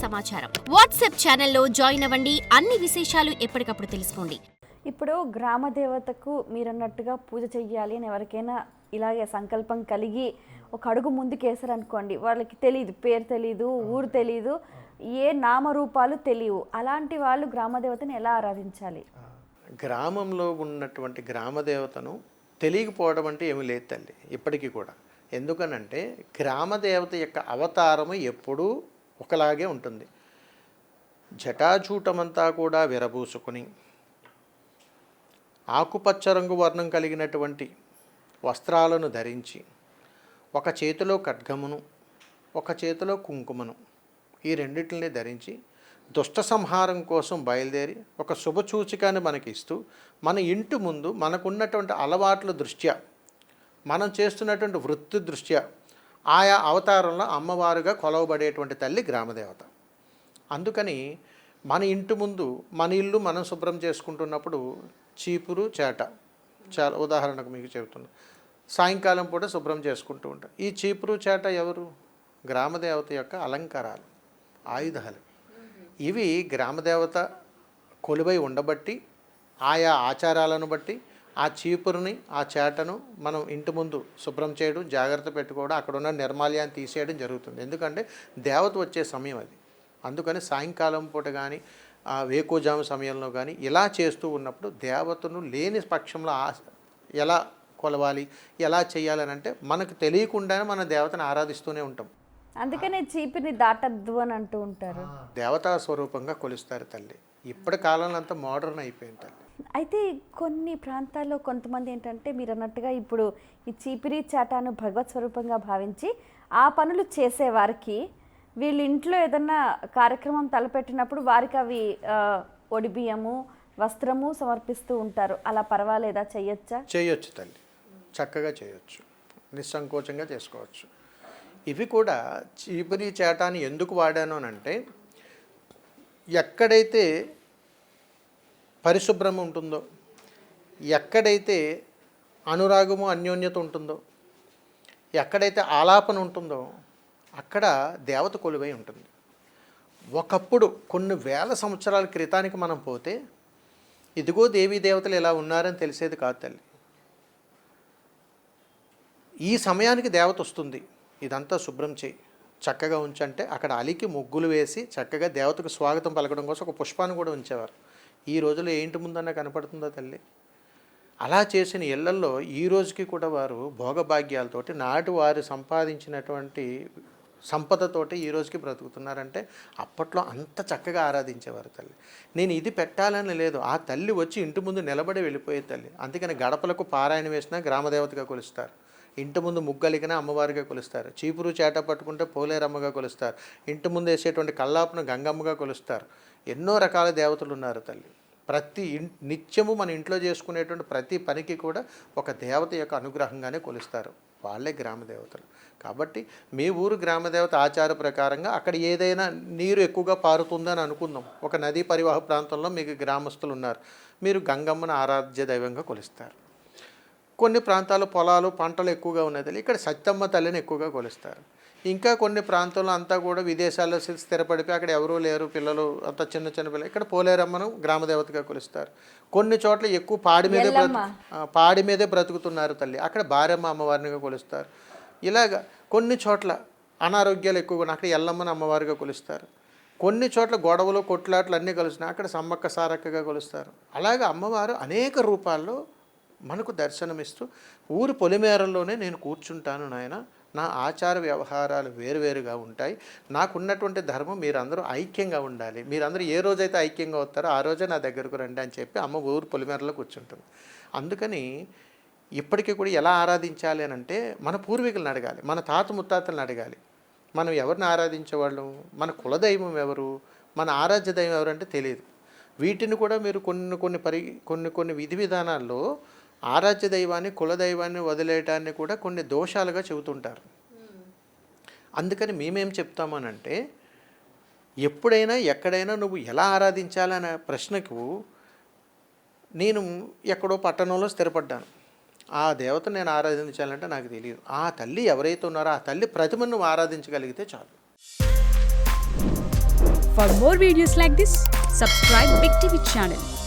సమాచారం. వాట్సాప్ ఛానల్లో జాయిన్ అవ్వండి. అన్ని విశేషాలు ఎప్పటికప్పుడు తెలుసుకోండి. ఇప్పుడు గ్రామ దేవతకు మీరన్నట్టుగా పూజ చెయ్యాలి అని ఎవరికైనా ఇలాగే సంకల్పం కలిగి ఒక అడుగు ముందుకేసారనుకోండి, వాళ్ళకి తెలియదు, పేరు తెలీదు, ఊరు తెలీదు, ఏ నామరూపాలు తెలియవు. అలాంటి వాళ్ళు గ్రామదేవతని ఎలా ఆరాధించాలి? గ్రామంలో ఉన్నటువంటి గ్రామదేవతను తెలియకపోవడం అంటే ఏమీ లేదు తల్లి, ఇప్పటికీ కూడా. ఎందుకనంటే గ్రామదేవత యొక్క అవతారము ఎప్పుడూ ఒకలాగే ఉంటుంది. జటాజూటమంతా కూడా విరబూసుకుని ఆకుపచ్చ రంగు వర్ణం కలిగినటువంటి వస్త్రాలను ధరించి ఒక చేతిలో ఖడ్గమును ఒక చేతిలో కుంకుమను ఈ రెండింటిని ధరించి దుష్ట సంహారం కోసం బయలుదేరి ఒక శుభసూచికాన్ని మనకి ఇస్తూ మన ఇంటి ముందు మనకున్నటువంటి అలవాట్ల దృష్ట్యా మనం చేస్తున్నటువంటి వృత్తి దృష్ట్యా ఆయా అవతారంలో అమ్మవారుగా కొలవబడేటువంటి తల్లి గ్రామదేవత. అందుకని మన ఇంటి ముందు మన ఇల్లు మనం శుభ్రం చేసుకుంటున్నప్పుడు చీపురు చేట, చాలా ఉదాహరణకు మీకు చెబుతున్నా, సాయంకాలం పూట శుభ్రం చేసుకుంటూ ఉంటాం. ఈ చీపురు చేట ఎవరు? గ్రామదేవత యొక్క అలంకారాలు, ఆయుధాలు. ఇవి గ్రామదేవత కొలువై ఉండబట్టి ఆయా ఆచారాలను బట్టి ఆ చీపురుని ఆ చేటను మనం ఇంటి ముందు శుభ్రం చేయడం, జాగ్రత్త పెట్టుకోవడం, అక్కడ ఉన్న నిర్మాల్యాన్ని తీసేయడం జరుగుతుంది. ఎందుకంటే దేవత వచ్చే సమయం అది. అందుకని సాయంకాలం పూట కానీ వేకువజాము సమయంలో కానీ ఇలా చేస్తూ ఉన్నప్పుడు దేవతను లేని పక్షంలో ఎలా కొలవాలి, ఎలా చేయాలని అంటే మనకు తెలియకుండానే మన దేవతను ఆరాధిస్తూనే ఉంటాం. అందుకనే చీపిని దాటద్దు అని అంటూ ఉంటారు. దేవతా స్వరూపంగా కొలుస్తారు తల్లి. ఇప్పటి కాలంలో అంతా మోడర్న్ అయిపోయింది తల్లి. అయితే కొన్ని ప్రాంతాల్లో కొంతమంది ఏంటంటే మీరు అన్నట్టుగా ఇప్పుడు ఈ చీపిరి చాటాను భగవత్ స్వరూపంగా భావించి ఆ పనులు చేసేవారికి వీళ్ళ ఇంట్లో ఏదన్నా కార్యక్రమం తలపెట్టినప్పుడు వారికి అవి ఒడిబియ్యము, వస్త్రము సమర్పిస్తూ ఉంటారు. అలా పర్వాలేదా? చేయొచ్చా? చేయొచ్చు తల్లి, చక్కగా చేయొచ్చు, నిస్సంకోచంగా చేసుకోవచ్చు. ఇవి కూడా చీపిరి చేటాన్ని ఎందుకు వాడాను అని అంటే ఎక్కడైతే పరిశుభ్రం ఉంటుందో, ఎక్కడైతే అనురాగము అన్యోన్యత ఉంటుందో, ఎక్కడైతే ఆలాపన ఉంటుందో అక్కడ దేవత కొలువై ఉంటుంది. ఒకప్పుడు కొన్ని వేల సంవత్సరాల క్రితానికి మనం పోతే ఇదిగో దేవీ దేవతలు ఇలా ఉన్నారని తెలిసేది కాదు తల్లి. ఈ సమయానికి దేవత వస్తుంది, ఇదంతా శుభ్రం చేయి, చక్కగా ఉంచంటే అక్కడ అలికి ముగ్గులు వేసి చక్కగా దేవతకు స్వాగతం పలకడం కోసం ఒక పుష్పాన్ని కూడా ఉంచేవారు. ఈ రోజుల్లో ఏంటి ముందన్నా కనపడుతుందా తల్లి? అలా చేసిన ఇళ్లల్లో ఈ రోజుకి కూడా వారు భోగభాగ్యాలతోటి నాటి వారు సంపాదించినటువంటి సంపదతోటి ఈ రోజుకి బ్రతుకుతున్నారంటే అప్పట్లో అంత చక్కగా ఆరాధించేవారు తల్లి. నేను ఇది పెట్టాలని లేదు, ఆ తల్లి వచ్చి ఇంటి ముందు నిలబడి వెళ్ళిపోయే తల్లి. అందుకని గడపలకు పారాయణ వేసినా గ్రామదేవతగా కొలుస్తారు, ఇంటి ముందు ముగ్గలిగిన అమ్మవారిగా కొలుస్తారు, చీపురు చేట పట్టుకుంటే పోలేరమ్మగా కొలుస్తారు, ఇంటి ముందు వేసేటువంటి కల్లాపును గంగమ్మగా కొలుస్తారు. ఎన్నో రకాల దేవతలు ఉన్నారు తల్లి. ప్రతి నిత్యము మన ఇంట్లో చేసుకునేటువంటి ప్రతి పనికి కూడా ఒక దేవత యొక్క అనుగ్రహంగానే కొలుస్తారు, వాళ్ళే గ్రామదేవతలు. కాబట్టి మీ ఊరు గ్రామదేవత ఆచార ప్రకారంగా అక్కడ ఏదైనా నీరు ఎక్కువగా పారుతుందని అనుకుందాం, ఒక నదీ పరివాహ ప్రాంతంలో మీకు గ్రామస్తులు ఉన్నారు, మీరు గంగమ్మను ఆరాధ్య దైవంగా కొలుస్తారు. కొన్ని ప్రాంతాల్లో పొలాలు పంటలు ఎక్కువగా ఉన్నాయి, ఇక్కడ సత్యమ్మ తల్లిని ఎక్కువగా కొలుస్తారు. ఇంకా కొన్ని ప్రాంతాల్లో అంతా కూడా విదేశాల్లో స్థిరపడిపోయి అక్కడ ఎవరూ లేరు, పిల్లలు అంతా చిన్న చిన్న పిల్లలు, ఇక్కడ పోలేరమ్మను గ్రామదేవతగా కొలుస్తారు. కొన్ని చోట్ల ఎక్కువ పాడి మీదే బ్రతుకుతున్నారు తల్లి, అక్కడ భార్యమ్మ అమ్మవారినిగా కొలుస్తారు. ఇలాగ కొన్ని చోట్ల అనారోగ్యాలు ఎక్కువగా అక్కడ ఎల్లమ్మను అమ్మవారిగా కొలుస్తారు. కొన్ని చోట్ల గొడవలు కొట్లాట్లు అన్నీ కలుస్తున్నాయి, అక్కడ సమ్మక్క సారక్కగా కొలుస్తారు. అలాగే అమ్మవారు అనేక రూపాల్లో మనకు దర్శనమిస్తూ ఊరి పొలిమేరల్లోనే నేను కూర్చుంటాను నాయన, నా ఆచార వ్యవహారాలు వేరువేరుగా ఉంటాయి, నాకున్నటువంటి ధర్మం మీరందరూ ఐక్యంగా ఉండాలి, మీరందరూ ఏ రోజైతే ఐక్యంగా వస్తారో ఆ రోజే నా దగ్గరకు రండి అని చెప్పి అమ్మ ఊరు పొలిమేరలో కూర్చుంటుంది. అందుకని ఇప్పటికీ కూడా ఎలా ఆరాధించాలి అని అంటే మన పూర్వీకులను అడగాలి, మన తాత ముత్తాతలను అడగాలి. మనం ఎవరిని ఆరాధించేవాళ్ళం, మన కులదైవం ఎవరు, మన ఆరాధ్య దైవం ఎవరు అంటే తెలియదు. వీటిని కూడా మీరు కొన్ని విధి విధానాల్లో ఆరాధ్య దైవాన్ని కులదైవాన్ని వదిలేయటాన్ని కూడా కొన్ని దోషాలుగా చెబుతుంటారు. అందుకని మేమేం చెప్తామనంటే ఎప్పుడైనా ఎక్కడైనా నువ్వు ఎలా ఆరాధించాలనే ప్రశ్నకు నేను ఎక్కడో పట్టణంలో స్థిరపడ్డాను, ఆ దేవతను నేను ఆరాధించాలంటే నాకు తెలియదు. ఆ తల్లి ఎవరైతే ఉన్నారో ఆ తల్లి ప్రతిమను నువ్వు ఆరాధించగలిగితే చాలు. For more videos like this, subscribe Big TV channel.